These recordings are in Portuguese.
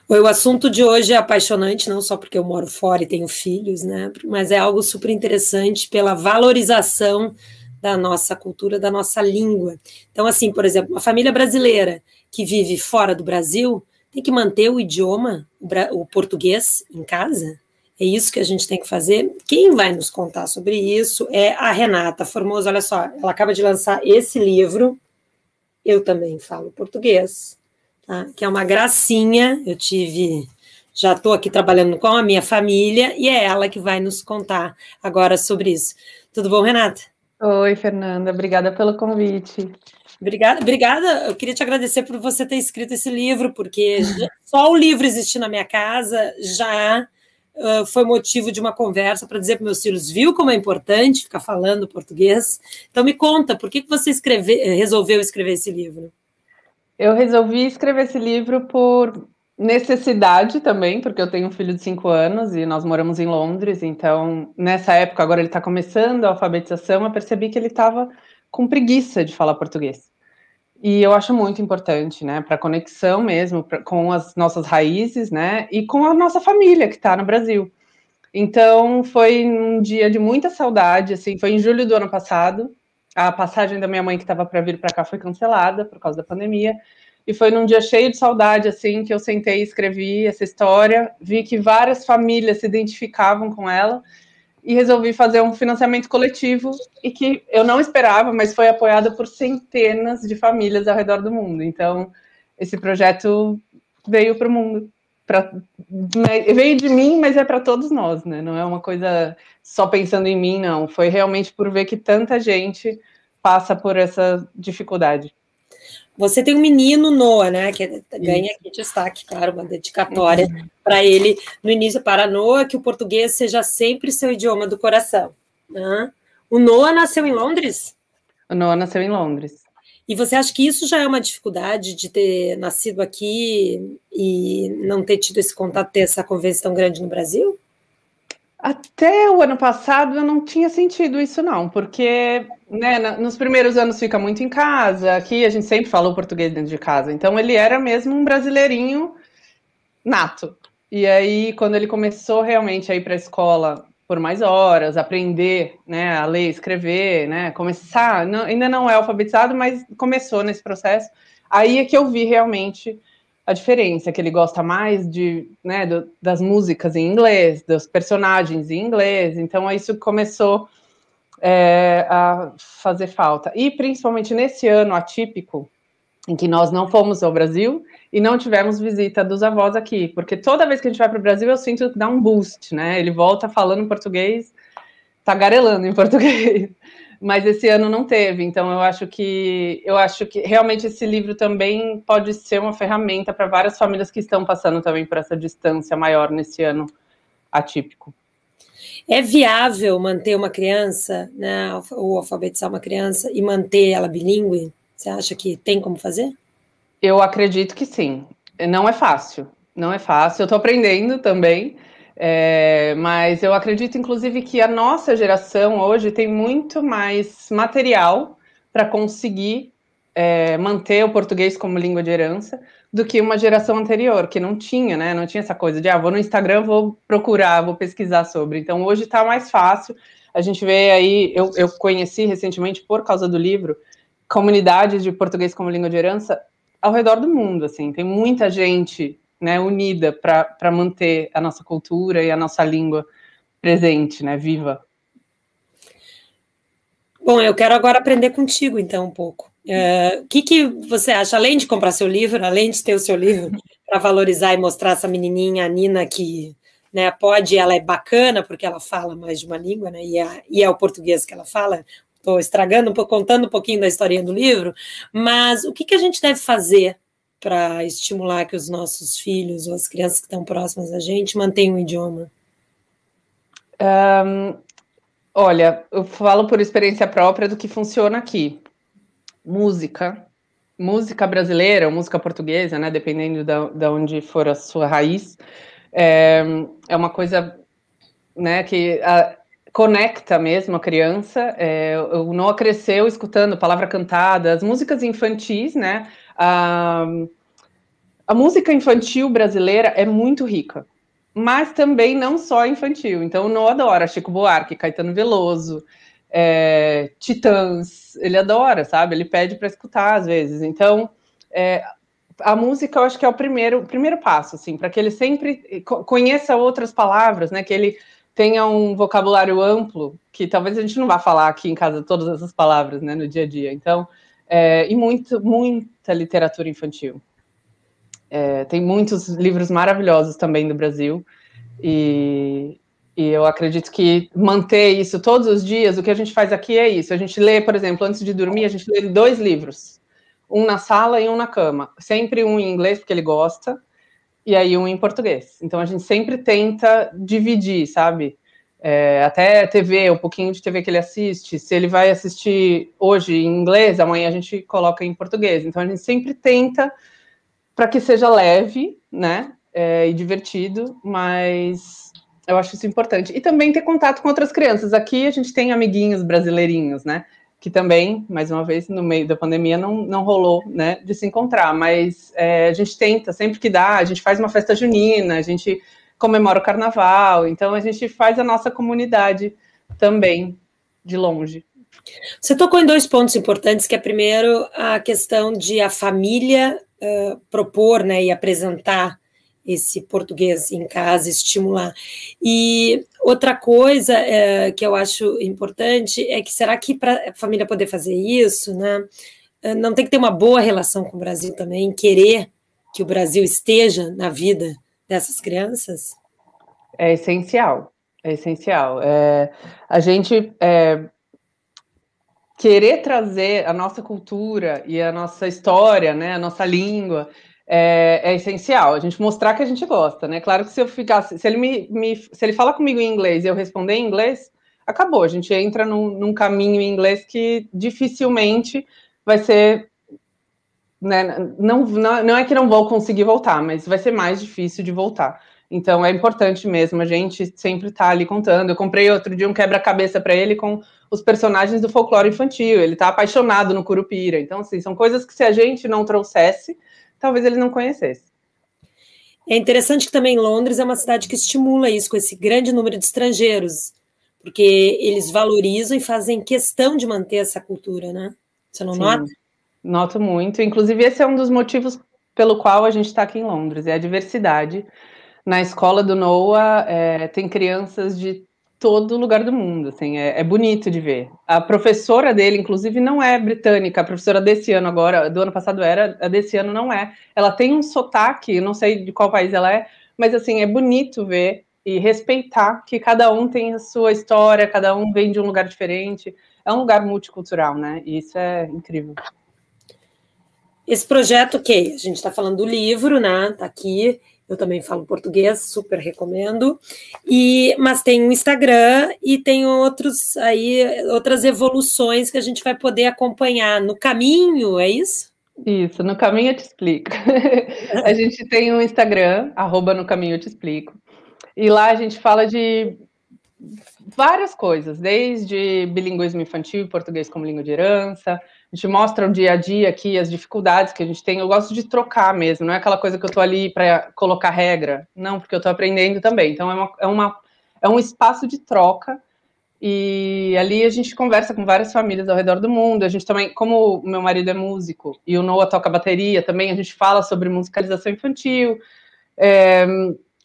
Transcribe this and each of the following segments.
O assunto de hoje é apaixonante, não só porque eu moro fora e tenho filhos, né? Mas é algo super interessante pela valorização da nossa cultura, da nossa língua. Então, assim, por exemplo, uma família brasileira que vive fora do Brasil tem que manter o idioma, o português, em casa. É isso que a gente tem que fazer. Quem vai nos contar sobre isso é a Renata Formoso. Olha só, ela acaba de lançar esse livro. Eu também falo português. Tá? Que é uma gracinha. Já estou aqui trabalhando com a minha família e é ela que vai nos contar agora sobre isso. Tudo bom, Renata? Oi, Fernanda, obrigada pelo convite. Obrigada. Eu queria te agradecer por você ter escrito esse livro, porque só o livro existir na minha casa já foi motivo de uma conversa para dizer para meus filhos, viu como é importante ficar falando português? Então me conta, por que você resolveu escrever esse livro? Eu resolvi escrever esse livro por necessidade também, porque eu tenho um filho de 5 anos e nós moramos em Londres, então nessa época, agora ele está começando a alfabetização, eu percebi que ele estava com preguiça de falar português. E eu acho muito importante, né, para a conexão mesmo com as nossas raízes, né, e com a nossa família que está no Brasil. Então foi um dia de muita saudade, assim, foi em julho do ano passado. A passagem da minha mãe que estava para vir para cá foi cancelada por causa da pandemia. E foi num dia cheio de saudade, assim, que eu sentei e escrevi essa história. Vi que várias famílias se identificavam com ela e resolvi fazer um financiamento coletivo e que eu não esperava, mas foi apoiado por centenas de famílias ao redor do mundo. Então, esse projeto veio para o mundo. Veio de mim, mas é para todos nós, né? Não é uma coisa só pensando em mim, não. Foi realmente por ver que tanta gente passa por essa dificuldade. Você tem um menino, Noah, né? Que ganha aqui destaque, claro, uma dedicatória para ele no início, para Noah, que o português seja sempre seu idioma do coração. Né? O Noah nasceu em Londres? O Noah nasceu em Londres. E você acha que isso já é uma dificuldade de ter nascido aqui e não ter tido esse contato, ter essa convivência tão grande no Brasil? Até o ano passado eu não tinha sentido isso, não, porque né, nos primeiros anos fica muito em casa, aqui a gente sempre falou português dentro de casa, então ele era mesmo um brasileirinho nato. E aí, quando ele começou realmente a ir para a escola por mais horas, aprender né, a ler, escrever, né, começar, ainda não é alfabetizado, mas começou nesse processo, aí é que eu vi realmente a diferença, que ele gosta mais né, das músicas em inglês, dos personagens em inglês, então isso começou a fazer falta. E principalmente nesse ano atípico, em que nós não fomos ao Brasil e não tivemos visita dos avós aqui, porque toda vez que a gente vai para o Brasil eu sinto que dá um boost, né? Ele volta falando português, tagarelando em português. Mas esse ano não teve, então eu acho que realmente esse livro também pode ser uma ferramenta para várias famílias que estão passando também por essa distância maior nesse ano atípico. É viável manter uma criança, né, ou alfabetizar uma criança e manter ela bilíngue? Você acha que tem como fazer? Eu acredito que sim. Não é fácil, não é fácil. Eu estou aprendendo também. Mas eu acredito, inclusive, que a nossa geração hoje tem muito mais material para conseguir manter o português como língua de herança do que uma geração anterior, que não tinha, né? Não tinha essa coisa de, vou no Instagram, vou procurar, vou pesquisar sobre. Então, hoje está mais fácil. A gente vê aí, eu conheci recentemente, por causa do livro, comunidades de português como língua de herança ao redor do mundo, assim. Tem muita gente né, unida para manter a nossa cultura e a nossa língua presente, né, viva. Bom, eu quero agora aprender contigo, então, um pouco. O que você acha, além de comprar seu livro, além de ter o seu livro, para valorizar e mostrar essa menininha, a Nina, que né, ela é bacana, porque ela fala mais de uma língua, né, e é o português que ela fala. Estou estragando, contando um pouquinho da historinha do livro, mas o que a gente deve fazer para estimular que os nossos filhos ou as crianças que estão próximas a gente mantenham o idioma? Olha, eu falo por experiência própria do que funciona aqui. Música brasileira ou música portuguesa, né, dependendo de onde for a sua raiz, é uma coisa né, que conecta mesmo a criança. O Noah cresceu escutando palavra cantada, as músicas infantis, né, A música infantil brasileira é muito rica, mas também não só infantil. Então, o Noah adora Chico Buarque, Caetano Veloso, Titãs, ele adora, sabe? Ele pede para escutar às vezes. Então, a música eu acho que é o primeiro passo, assim, para que ele sempre conheça outras palavras, né? Que ele tenha um vocabulário amplo, que talvez a gente não vá falar aqui em casa todas essas palavras, né, no dia a dia. Então, e muita literatura infantil. Tem muitos livros maravilhosos também do Brasil, e eu acredito que manter isso todos os dias, o que a gente faz aqui é isso. A gente lê, por exemplo, antes de dormir, a gente lê 2 livros. Um na sala e um na cama. Sempre um em inglês, porque ele gosta, e aí um em português. Então, a gente sempre tenta dividir, sabe? Até TV, um pouquinho de TV que ele assiste. Se ele vai assistir hoje em inglês, amanhã a gente coloca em português. Então, a gente sempre tenta para que seja leve, né? E divertido, mas eu acho isso importante. E também ter contato com outras crianças. Aqui a gente tem amiguinhos brasileirinhos, né? Que também, mais uma vez, no meio da pandemia, não rolou, né, de se encontrar, mas a gente tenta, sempre que dá, a gente faz uma festa junina, a gente comemora o carnaval, então a gente faz a nossa comunidade também, de longe. Você tocou em 2 pontos importantes, que é, primeiro, a questão de a família propor, né, e apresentar esse português em casa, estimular. E outra coisa que eu acho importante é que, será que para a família poder fazer isso, né, não tem que ter uma boa relação com o Brasil também, querer que o Brasil esteja na vida dessas crianças? É essencial, é essencial. A gente querer trazer a nossa cultura e a nossa história, né, a nossa língua, é essencial. A gente mostrar que a gente gosta, né? Claro que se eu ficasse, se ele fala comigo em inglês e eu responder em inglês, acabou. A gente entra num caminho em inglês que dificilmente vai ser, né? Não é que não vou conseguir voltar, mas vai ser mais difícil de voltar. Então é importante mesmo a gente sempre estar ali contando. Eu comprei outro dia um quebra-cabeça para ele com os personagens do folclore infantil. Ele está apaixonado no Curupira. Então, assim, são coisas que se a gente não trouxesse, talvez ele não conhecesse. É interessante que também Londres é uma cidade que estimula isso, com esse grande número de estrangeiros, porque eles valorizam e fazem questão de manter essa cultura, né? Você não nota? Noto muito. Inclusive, esse é um dos motivos pelo qual a gente está aqui em Londres, é a diversidade. Na escola do Noah, tem crianças de todo lugar do mundo, assim, é bonito de ver. A professora dele, inclusive, não é britânica, a professora desse ano agora, do ano passado era, a desse ano não é. Ela tem um sotaque, não sei de qual país ela é, mas, assim, é bonito ver e respeitar que cada um tem a sua história, cada um vem de um lugar diferente. É um lugar multicultural, né? E isso é incrível. Esse projeto, ok, a gente está falando do livro, né? Tá aqui. Eu também falo português, super recomendo. Mas tem um Instagram e tem outras evoluções que a gente vai poder acompanhar no caminho, é isso? Isso, no caminho eu te explico. A gente tem um Instagram, @no caminho eu te explico. E lá a gente fala de várias coisas, desde bilinguismo infantil e português como língua de herança. A gente mostra o dia a dia aqui, as dificuldades que a gente tem. Eu gosto de trocar mesmo, não é aquela coisa que eu estou ali para colocar regra, não, porque eu estou aprendendo também. Então é um espaço de troca, e ali a gente conversa com várias famílias ao redor do mundo. A gente também, como o meu marido é músico e o Noah toca bateria também, a gente fala sobre musicalização infantil.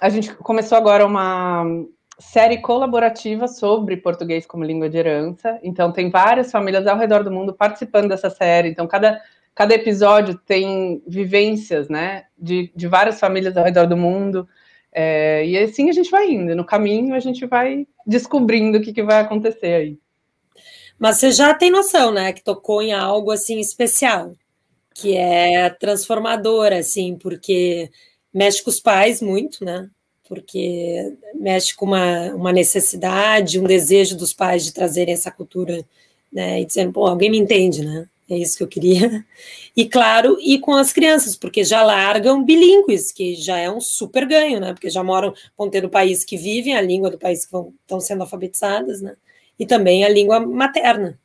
A gente começou agora uma série colaborativa sobre português como língua de herança. Então, tem várias famílias ao redor do mundo participando dessa série. Então, cada episódio tem vivências, né, de várias famílias ao redor do mundo. E assim a gente vai indo. No caminho, a gente vai descobrindo o que vai acontecer aí. Mas você já tem noção, né, que tocou em algo, assim, especial, que é transformador, assim, porque mexe com os pais muito, né? Porque mexe com uma necessidade, um desejo dos pais de trazerem essa cultura, né? E dizendo, pô, alguém me entende, né? É isso que eu queria. E, claro, e com as crianças, porque já largam bilíngues, que já é um super ganho, né? Porque já vão ter no país que vivem, a língua do país que estão sendo alfabetizadas, né? E também a língua materna.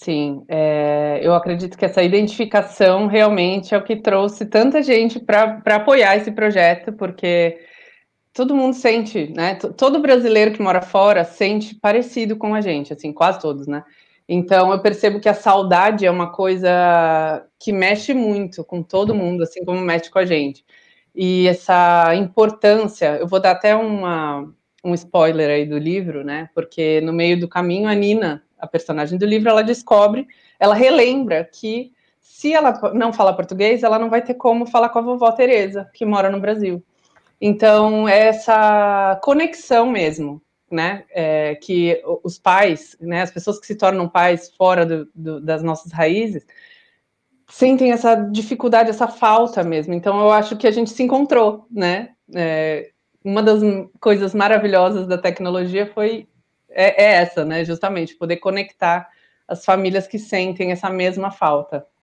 Sim, eu acredito que essa identificação realmente é o que trouxe tanta gente para apoiar esse projeto, porque todo mundo sente, né? Todo brasileiro que mora fora sente parecido com a gente, assim, quase todos, né? Então eu percebo que a saudade é uma coisa que mexe muito com todo mundo, assim como mexe com a gente. E essa importância, eu vou dar até um spoiler aí do livro, né? Porque no meio do caminho, a Nina, a personagem do livro, ela descobre, ela relembra que se ela não falar português, ela não vai ter como falar com a vovó Teresa, que mora no Brasil. Então, essa conexão mesmo, né? Que os pais, né? As pessoas que se tornam pais fora das nossas raízes, sentem essa dificuldade, essa falta mesmo. Então, eu acho que a gente se encontrou, né? Uma das coisas maravilhosas da tecnologia é essa, né? Justamente, poder conectar as famílias que sentem essa mesma falta.